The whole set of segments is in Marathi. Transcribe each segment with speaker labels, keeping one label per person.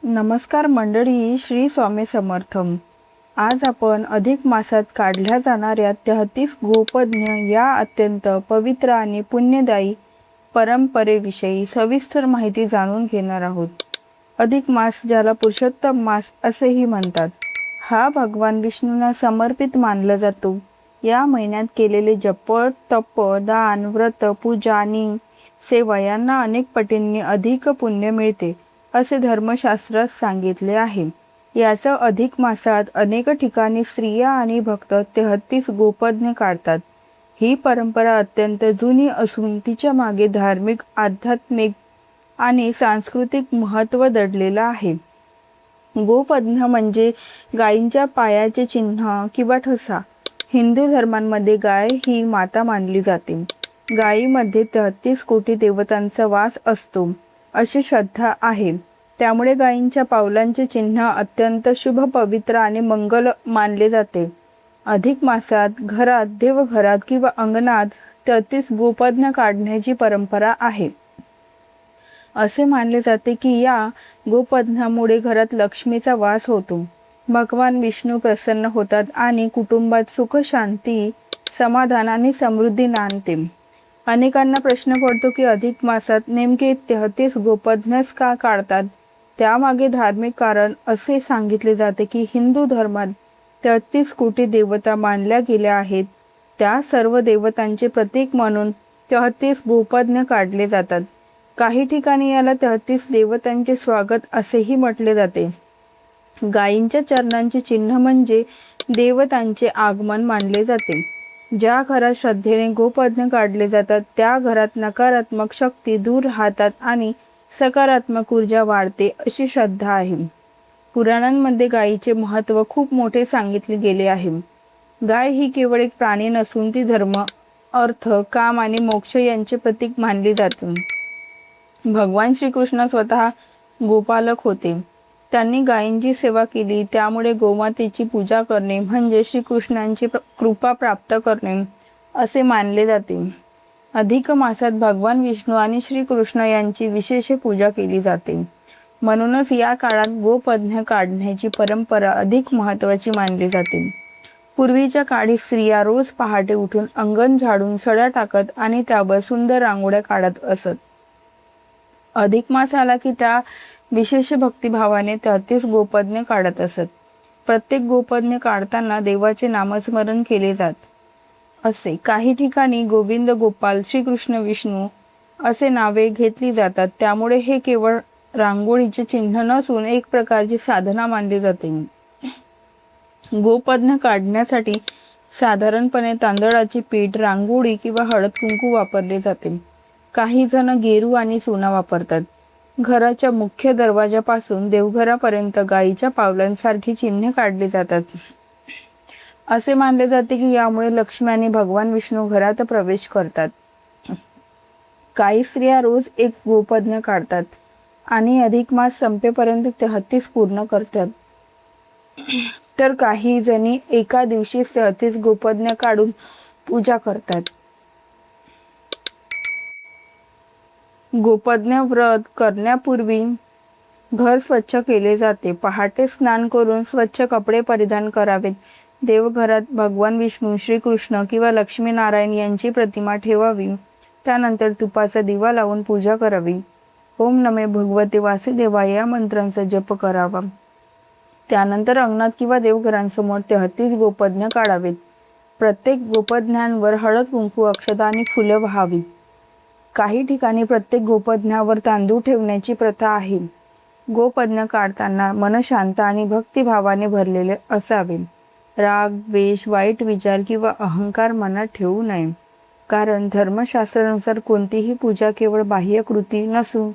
Speaker 1: नमस्कार मंडळी, श्री स्वामी समर्थम. आज आपण अधिक मासात काढल्या जाणाऱ्या 33 गोपज्ञ या अत्यंत पवित्र आणि पुण्यदायी परंपरेविषयी सविस्तर माहिती जाणून घेणार आहोत. अधिक मास, ज्याला पुरुषोत्तम मास असेही म्हणतात, हा भगवान विष्णूंना समर्पित मानला जातो. या महिन्यात केलेले जप, तप, दान, व्रत, पूजा आणि सेवा यांना अनेक पटींनी अधिक पुण्य मिळते असे धर्मशास्त्रात सांगितले आहे. याचा अधिक मासात अनेक ठिकाणी स्त्रिया आणि भक्त 33 गोपज्ञ काढतात. ही परंपरा अत्यंत जुनी असून तिच्या मागे धार्मिक, आध्यात्मिक आणि सांस्कृतिक महत्त्व दडलेलं आहे. गोपज्ञ म्हणजे गायींच्या पायाचे चिन्ह किंवा ठसा. हिंदू धर्मांमध्ये गाय ही माता मानली जाते. गायीमध्ये 33 कोटी देवतांचा वास असतो अशी श्रद्धा आहे. त्यामुळे गायींच्या पावलांचे चिन्ह अत्यंत शुभ, पवित्र आणि मंगल मानले जाते. अधिक मासात घरात, देवघरात किंवा अंगणात 33 गोपज्ञ काढण्याची परंपरा आहे. असे मानले जाते की या गोपज्ञामुळे घरात लक्ष्मीचा वास होतो, भगवान विष्णू प्रसन्न होतात आणि कुटुंबात सुख, शांती, समाधान आणि समृद्धी नांदते. अनेकांना प्रश्न पडतो की अधिक मासात नेमके 33 गोपज्ञच का काढतात? त्यामागे धार्मिक कारण असे सांगितले जाते की हिंदू धर्मात 33 कोटी देवता मानल्या गेल्या आहेत. त्या सर्व देवतांचे प्रतीक म्हणून 33 गोपज्ञ काढले जातात. काही ठिकाणी याला 33 देवतांचे स्वागत असेही म्हटले जाते. गायींच्या चरणांचे चिन्ह म्हणजे देवतांचे आगमन मानले जाते. ज्या घरात श्रद्धेने गोपज्ञ काढले जातात त्या घरात नकारात्मक शक्ती दूर राहतात आणि सकारात्मक ऊर्जा वाढते अशी श्रद्धा आहे. पुराणांमध्ये गायीचे महत्त्व खूप मोठे सांगितले गेले आहे. गाय ही केवळ एक प्राणी नसून ती धर्म, अर्थ, काम आणि मोक्ष यांचे प्रतीक मानली जाते. भगवान श्रीकृष्ण स्वतः गोपालक होते. त्यांनी गायींची सेवा केली. त्यामुळे गोमातेची पूजा करणे म्हणजे श्रीकृष्णांची कृपा प्राप्त करणे असे मानले जाते. अधिक मासात भगवान विष्णू आणि श्रीकृष्ण यांची विशेष पूजा केली जाते. म्हणूनच या काळात गोपज्ञ काढण्याची परंपरा अधिक महत्त्वाची मानली जाते. पूर्वीच्या काळी स्त्रिया रोज पहाटे उठून अंगण झाडून, सडा टाकत आणि त्यावर सुंदर रांगोळ्या काढत असत. अधिक मास आला की त्या विशेष भक्तिभावाने 33 गोपज्ञ काढत असत. प्रत्येक गोपज्ञ काढताना देवाचे नामस्मरण केले जात असे. काही ठिकाणी गोविंद, गोपाल, श्रीकृष्ण, विष्णू असे नावे घेतली जातात. त्यामुळे हे केवळ रांगोळीचे चिन्ह नसून एक प्रकारची साधना मानली जाते. गोपज्ञ काढण्यासाठी साधारणपणे तांदळाचे पीठ, रांगोळी किंवा हळद कुंकू वापरले जाते. काही जण गेरू आणि चुना वापरतात. घराच्या मुख्य दरवाजापासून देवघरापर्यंत गायीच्या पावलांसारखी चिन्हे काढली जातात. असे मानले जाते की यामुळे लक्ष्मी आणि भगवान विष्णू घरात प्रवेश करतात. काही स्त्रिया रोज एक गोपज्ञ काढतात आणि अधिक मास संपेपर्यंत 33 पूर्ण करतात. तर काही जणी एका दिवशी 33 गोपज्ञ काढून पूजा करतात. गोपज्ञ व्रत करण्यापूर्वी घर स्वच्छ केले जाते. पहाटे स्नान करून स्वच्छ कपडे परिधान करावेत. देवघरात भगवान विष्णू, श्रीकृष्ण किंवा लक्ष्मीनारायण यांची प्रतिमा ठेवावी. त्यानंतर तुपाचा दिवा लावून पूजा करावी. ओम नमे भगवते वासुदेवाय या मंत्रांचा जप करावा. त्यानंतर अंगणात किंवा देवघरांसमोर 33 गोपज्ञ काढावेत. प्रत्येक गोपज्ञांवर हळद कुंकू, अक्षता आणि फुलं वाहावीत. काही ठिकाणी प्रत्येक गोपज्ञावर तांदूळ ठेवण्याची प्रथा आहे. गोपज्ञ काढताना मन शांत आणि भक्तिभावाने भरलेले असावे. राग, द्वेष, वाईट विचार किंवा अहंकार मनात ठेवू नये. कारण धर्मशास्त्रानुसार कोणतीही पूजा केवळ बाह्य कृती नसून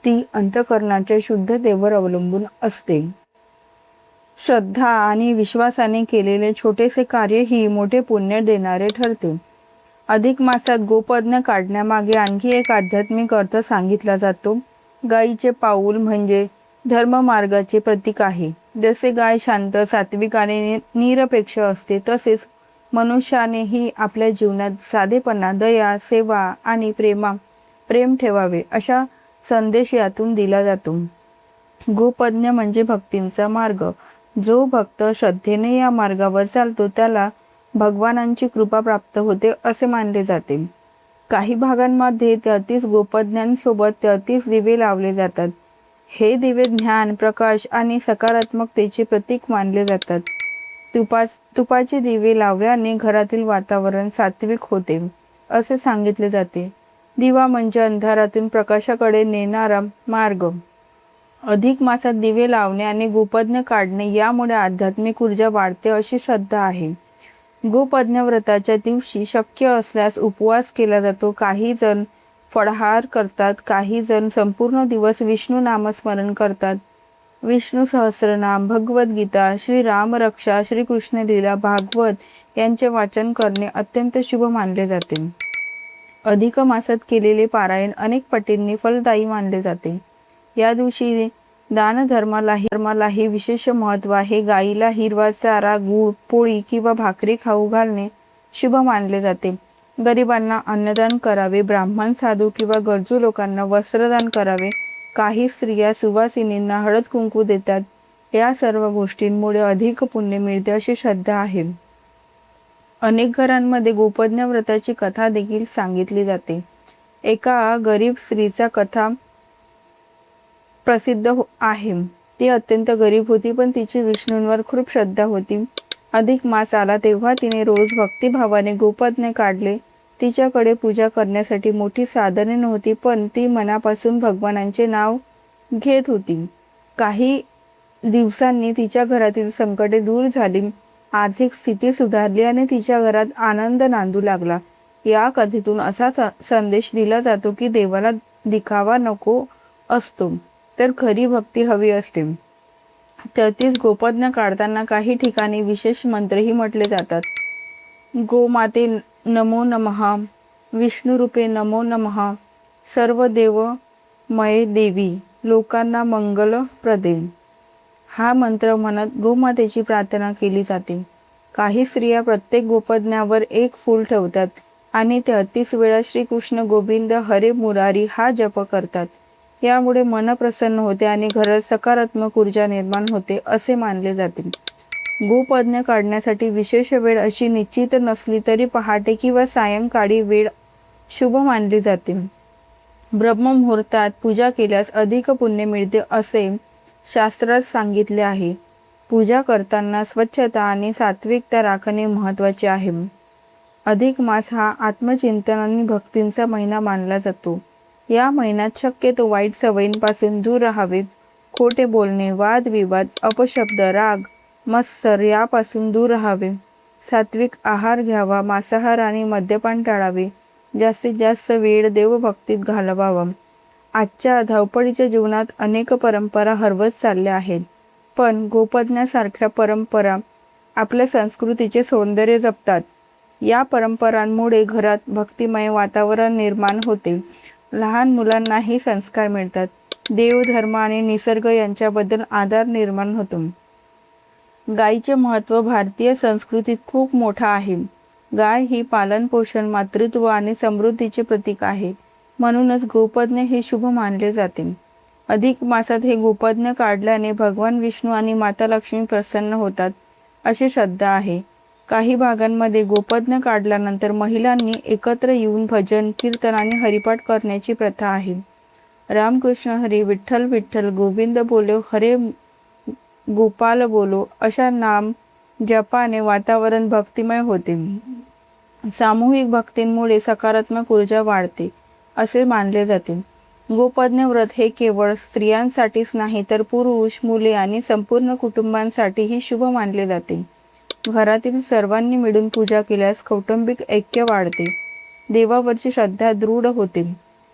Speaker 1: ती अंतःकरणाच्या शुद्धतेवर अवलंबून असते. श्रद्धा आणि विश्वासाने केलेले छोटेसे कार्यही मोठे पुण्य देणारे ठरते. अधिक मासात गोपज्ञ काढण्यामागे आणखी एक आध्यात्मिक अर्थ सांगितला जातो. गायीचे पाऊल म्हणजे धर्ममार्गाचे प्रतीक आहे. जसे गाय शांत, सात्विक आणि निरपेक्ष असते, तसेच मनुष्यानेही आपल्या जीवनात साधेपणा, दया, सेवा आणि प्रेम ठेवावे असा संदेश यातून दिला जातो. गोपज्ञ म्हणजे भक्तींचा मार्ग. जो भक्त श्रद्धेने या मार्गावर चालतो त्याला भगवानांची कृपा प्राप्त होते असे मानले जाते. काही भागांमध्ये 33 गोपज्ञांसोबत 33 दिवे लावले जातात. हे दिवे ज्ञान, प्रकाश आणि सकारात्मकतेचे प्रतीक मानले जातात. तुपाचे दिवे लावल्याने घरातील वातावरण सात्विक होते असे सांगितले जाते. दिवा म्हणजे अंधारातून प्रकाशाकडे नेणारा मार्ग. अधिक मासात दिवे लावणे आणि गोपज्ञ काढणे यामुळे आध्यात्मिक ऊर्जा वाढते अशी श्रद्धा आहे. गोपज्ञ व्रताच्या दिवशी शक्य असल्यास उपवास केला जातो. काही जण फळाहार करतात, काही जण संपूर्ण दिवस विष्णू नामस्मरण करतात. विष्णू सहस्रनाम, भगवद्गीता, श्रीराम रक्षा, श्रीकृष्ण लीला, भागवत यांचे वाचन करणे अत्यंत शुभ मानले जाते. अधिक मासात केलेले पारायण अनेक पटींनी फलदायी मानले जाते. या दिवशी दानधर्मालाही विशेष महत्त्व आहे. गाईला हिरवा चारा, गूळ, पोळी किंवा भाकरी खाऊ घालणे शुभ मानले जाते. गरिबांना अन्नदान करावे. ब्राह्मण, साधू किंवा गरजू लोकांना वस्त्रदान करावे. काही स्त्रिया सुवासिनींना हळद कुंकू देतात. या सर्व गोष्टींमुळे अधिक पुण्य मिळते अशी श्रद्धा आहे. अनेक घरांमध्ये गोपज्ञ व्रताची कथा देखील सांगितली जाते. एका गरीब स्त्रीचा कथा प्रसिद्ध आहे. ती अत्यंत गरीब होती, पण तिची विष्णूंवर खूप श्रद्धा होती. अधिक मास आला तेव्हा तिने रोज भक्तिभावाने गोपज्ञ काढले. तिच्याकडे पूजा करण्यासाठी मोठी साधने नव्हती, पण ती मनापासून भगवानांचे नाव घेत होती. काही दिवसांनी तिच्या घरातील संकटे दूर झाली, आर्थिक स्थिती सुधारली आणि तिच्या घरात आनंद नांदू लागला. या कथेतून असा संदेश दिला जातो की देवाला दिखावा नको असतो, तर खरी भक्ती हवी असते. 33 गोपज्ञ काढताना काही ठिकाणी विशेष मंत्रही म्हटले जातात. गोमाते नमो नमः, विष्णुरूपे नमो नमः, सर्व देवमय देवी, लोकांना मंगल प्रदे. हा मंत्र म्हणत गोमातेची प्रार्थना केली जाते. काही स्त्रिया प्रत्येक गोपज्ञावर एक फूल ठेवतात आणि 33 वेळा श्रीकृष्ण गोविंद हरे मुरारी हा जप करतात. यामुळे मन प्रसन्न होते आणि घरात सकारात्मक ऊर्जा निर्माण होते असे मानले जाते. गोपज्ञ काढण्यासाठी विशेष वेळ अशी निश्चित नसली तरी पहाटे किंवा सायंकाळी वेळ शुभ मानली जाते. ब्रह्ममुहूर्तात पूजा केल्यास अधिक पुण्य मिळते असे शास्त्रात सांगितले आहे. पूजा करताना स्वच्छता आणि सात्विकता राखणे महत्त्वाचे आहे. अधिक मास हा आत्मचिंतन आणि भक्तींचा महिना मानला जातो. या महिन्यात शक्यतो वाईट सवयींपासून दूर राहावे. खोटे बोलणे, वादविवाद, अपशब्द, राग, मत्सर यापासून दूर राहावे. सात्विक आहार घ्यावा. मांसाहार आणि मद्यपान टाळावे. जास्तीत जास्त वेळ देवभक्तीत घालवावा. आजच्या धावपळीच्या जीवनात अनेक परंपरा हरवत चालल्या आहेत, पण गोपज्ञासारख्या परंपरा आपल्या संस्कृतीचे सौंदर्य जपतात. या परंपरांमुळे घरात भक्तिमय वातावरण निर्माण होते. लहान मुलांनाही संस्कार मिळतात. देव, धर्म आणि निसर्ग यांच्याबद्दल आदर निर्माण होतो. गायीचे महत्त्व भारतीय संस्कृतीत खूप मोठा आहे. गाय ही पालनपोषण, मातृत्व आणि समृद्धीचे प्रतीक आहे. म्हणूनच गोपज्ञ हे शुभ मानले जाते. अधिक मासात हे गोपज्ञ काढल्याने भगवान विष्णू आणि माता लक्ष्मी प्रसन्न होतात अशी श्रद्धा आहे. काही भागांमध्ये गोपज्ञ काढल्यानंतर महिलांनी एकत्र येऊन भजन, कीर्तन आणि हरिपाठ करण्याची प्रथा आहे. रामकृष्ण हरी, विठ्ठल विठ्ठल, गोविंद बोलो, हरे गोपाल बोलो अशा नाम जपाने वातावरण भक्तिमय होते. सामूहिक भक्तींमुळे सकारात्मक ऊर्जा वाढते असे मानले जाते. गोपज्ञ व्रत हे केवळ स्त्रियांसाठीच नाही तर पुरुष, मुले आणि संपूर्ण कुटुंबांसाठीही शुभ मानले जाते. घरातील सर्वांनी मिळून पूजा केल्यास कौटुंबिक ऐक्य वाढते. देवावरची श्रद्धा दृढ होते.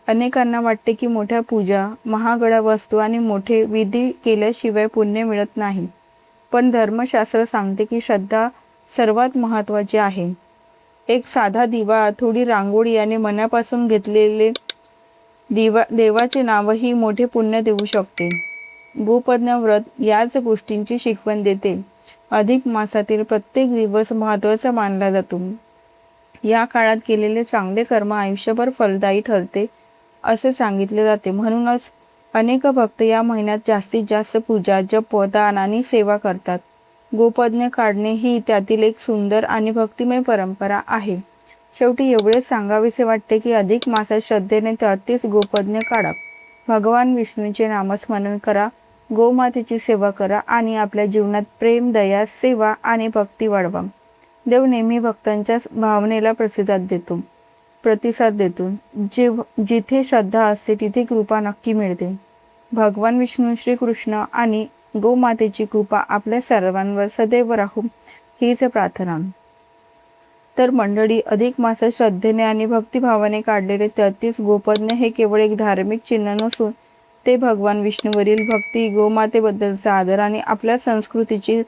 Speaker 1: अनेकांना वाटते की मोठ्या पूजा, महागड्या वस्तू आणि मोठे विधी केल्याशिवाय पुण्य मिळत नाही, पण धर्मशास्त्र सांगते की श्रद्धा सर्वात महत्त्वाची आहे. एक साधा दिवा, थोडी रांगोळी आणि मनापासून घेतलेले देवाचे नावही मोठे पुण्य देऊ शकते. गोपज्ञ व्रत याच गोष्टींची शिकवण देते. अधिक मासातील प्रत्येक दिवस महत्त्वाचा मानला जातो. या काळात केलेले चांगले कर्म आयुष्यभर फलदायी ठरते असे सांगितले जाते. म्हणूनच अनेक भक्त या महिन्यात जास्तीत जास्त पूजा, जप, दान आणि सेवा करतात. गोपज्ञ काढणे ही त्यातील एक सुंदर आणि भक्तिमय परंपरा आहे. शेवटी एवढेच सांगावेसे वाटते की अधिक मासात श्रद्धेने 33 गोपज्ञ काढा. भगवान विष्णूंचे नामस्मरण करा, गोमातेची सेवा करा आणि आपल्या जीवनात प्रेम, दया, सेवा आणि भक्ती वाढवा. देव नेहमी भक्तांच्या भावनेला प्रतिसाद देतो. जिथे श्रद्धा असते तिथे कृपा नक्की मिळते. भगवान विष्णू, श्रीकृष्ण आणि गोमातेची कृपा आपल्या सर्वांवर सदैव राहू हीच प्रार्थना. तर मंडळी, अधिक मासात श्रद्धेने आणि भक्तिभावाने काढलेले 33 गोपज्ञ हे केवळ एक धार्मिक चिन्ह नसून ते भगवान विष्णूवरील भक्ती, गोमातेबद्दलचा आदर आणि आपल्या संस्कृतीची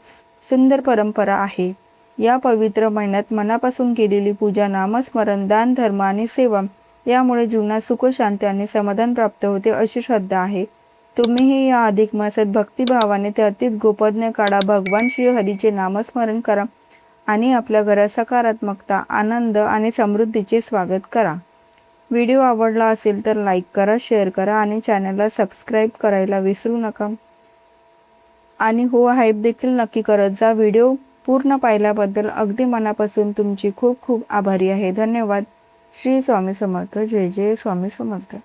Speaker 1: सुंदर परंपरा आहे. या पवित्र महिन्यात मनापासून केलेली पूजा, नामस्मरण, दान, धर्म आणि सेवा यामुळे जीवनात सुख, शांती आणि समाधान प्राप्त होते अशी श्रद्धा आहे. तुम्हीही या अधिक मासात भक्तिभावाने 33 गोपज्ञ काढा, भगवान श्री हरीचे नामस्मरण करा आणि आपल्या घरात सकारात्मकता, आनंद आणि समृद्धीचे स्वागत करा. व्हिडिओ आवडला असेल तर लाईक करा, शेअर करा आणि चॅनलला सबस्क्राईब करायला विसरू नका. आणि हो हाईप देखील नक्की करत जा. व्हिडिओ पूर्ण पाहिल्याबद्दल अगदी मनापासून तुमची खूप खूप आभारी आहे. धन्यवाद. श्री स्वामी समर्थ. जय जय स्वामी समर्थ.